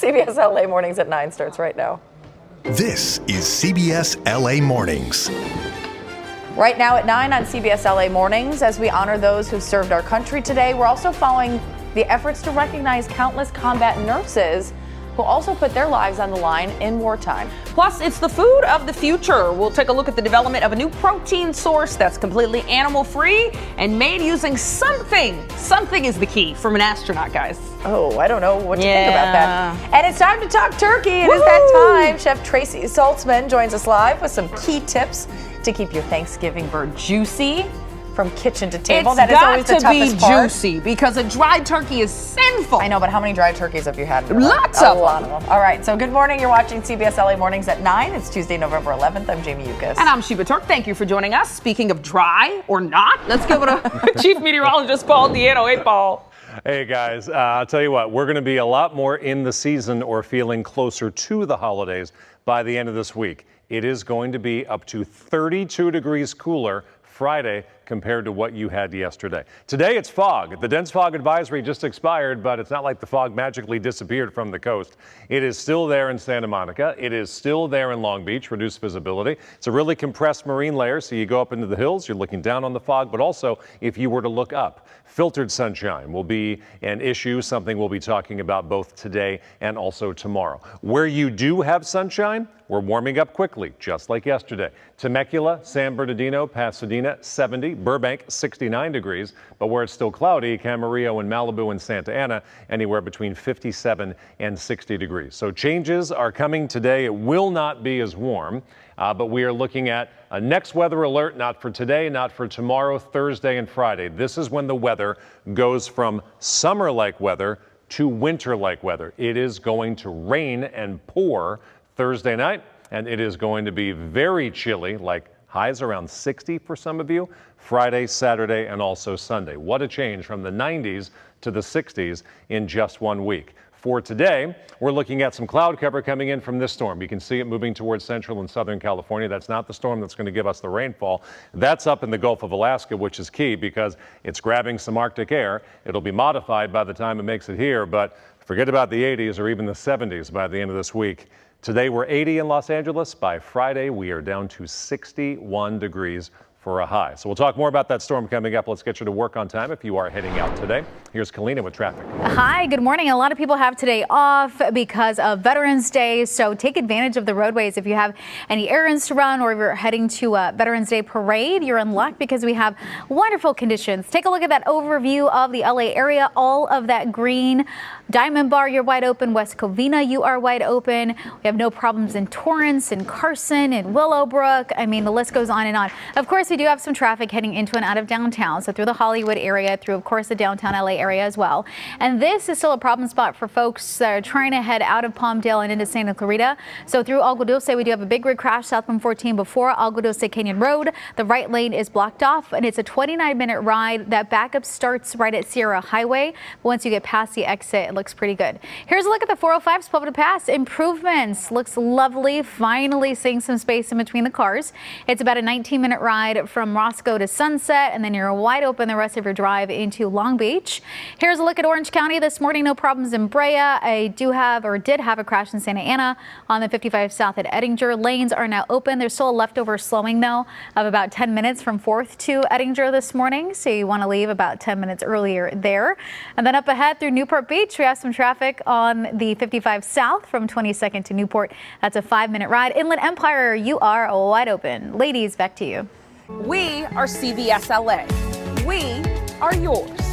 CBS LA Mornings at 9 starts right now. This is CBS LA Mornings. Right now at 9 on CBS LA Mornings, as we honor those who served our country today, we're also following the efforts to recognize countless combat nurses who also put their lives on the line in wartime. Plus, it's the food of the future. We'll take a look at the development of a new protein source that's completely animal-free and made using something. Something is the key from an astronaut, guys. Oh, I don't know what to think about that. And it's time to talk turkey. It is that time. Chef Tracy Saltzman joins us live with some key tips to keep your Thanksgiving bird juicy from kitchen to table. That is always the toughest part. It's got to be juicy because a dried turkey is sinful. I know, but how many dried turkeys have you had? Lots of them. All right, so good morning. You're watching CBS LA Mornings at 9. It's Tuesday, November 11th. I'm Jamie Yuccas. And I'm Sheba Turk. Thank you for joining us. Speaking of dry or not, let's give it a Chief Meteorologist Paul Diano. Hey, Paul. Hey guys, I'll tell you what, we're going to be a lot more in the season or feeling closer to the holidays by the end of this week. It is going to be up to 32 degrees cooler Friday compared to what you had yesterday. Today it's fog. The dense fog advisory just expired, but it's not like the fog magically disappeared from the coast. It is still there in Santa Monica. It is still there in Long Beach, reduced visibility. It's a really compressed marine layer, so you go up into the hills, you're looking down on the fog, but also if you were to look up, filtered sunshine will be an issue, something we'll be talking about both today and also tomorrow. Where you do have sunshine, we're warming up quickly, just like yesterday. Temecula, San Bernardino, Pasadena, 70. Burbank, 69 degrees. But where it's still cloudy, Camarillo and Malibu and Santa Ana, anywhere between 57 and 60 degrees. So changes are coming today. It will not be as warm, but we are looking at a next weather alert, not for today, not for tomorrow, Thursday and Friday. This is when the weather goes from summer-like weather to winter-like weather. It is going to rain and pour Thursday night, and it is going to be very chilly, like highs around 60 for some of you, Friday, Saturday, and also Sunday. What a change from the 90s to the 60s in just 1 week. For today, we're looking at some cloud cover coming in from this storm. You can see it moving towards central and southern California. That's not the storm that's going to give us the rainfall. That's up in the Gulf of Alaska, which is key because it's grabbing some Arctic air. It'll be modified by the time it makes it here, but forget about the 80s or even the 70s by the end of this week. Today we're 80 in Los Angeles. By Friday, we are down to 61 degrees for a high. So we'll talk more about that storm coming up. Let's get you to work on time if you are heading out today. Here's Kalina with traffic. Hi, good morning. A lot of people have today off because of Veterans Day, so take advantage of the roadways. If you have any errands to run or if you're heading to a Veterans Day parade, you're in luck because we have wonderful conditions. Take a look at that overview of the LA area. All of that green. Diamond Bar, you're wide open. West Covina, you are wide open. We have no problems in Torrance and Carson and Willowbrook. I mean, the list goes on and on. Of course, we do have some traffic heading into and out of downtown. So through the Hollywood area, through, of course, the downtown LA area as well. And this is still a problem spot for folks that are trying to head out of Palmdale and into Santa Clarita. So through Agua Dulce, we do have a big rig crash south 114 before Agua Dulce Canyon Road. The right lane is blocked off and it's a 29-minute ride. That backup starts right at Sierra Highway. But once you get past the exit, it looks pretty good. Here's a look at the 405's Pueblo Pass. Improvements. Looks lovely. Finally seeing some space in between the cars. It's about a 19-minute ride from Roscoe to Sunset, and then you're wide open the rest of your drive into Long Beach. Here's a look at Orange County this morning. No problems in Brea. I did have a crash in Santa Ana on the 55 south at Ettinger. Lanes are now open. There's still a leftover slowing though of about 10 minutes from 4th to Ettinger this morning, so you want to leave about 10 minutes earlier there. And then up ahead through Newport Beach, we have some traffic on the 55 south from 22nd to Newport. That's a 5-minute ride. Inland Empire, you are wide open. Ladies, back to you. We are CBS LA. We are yours.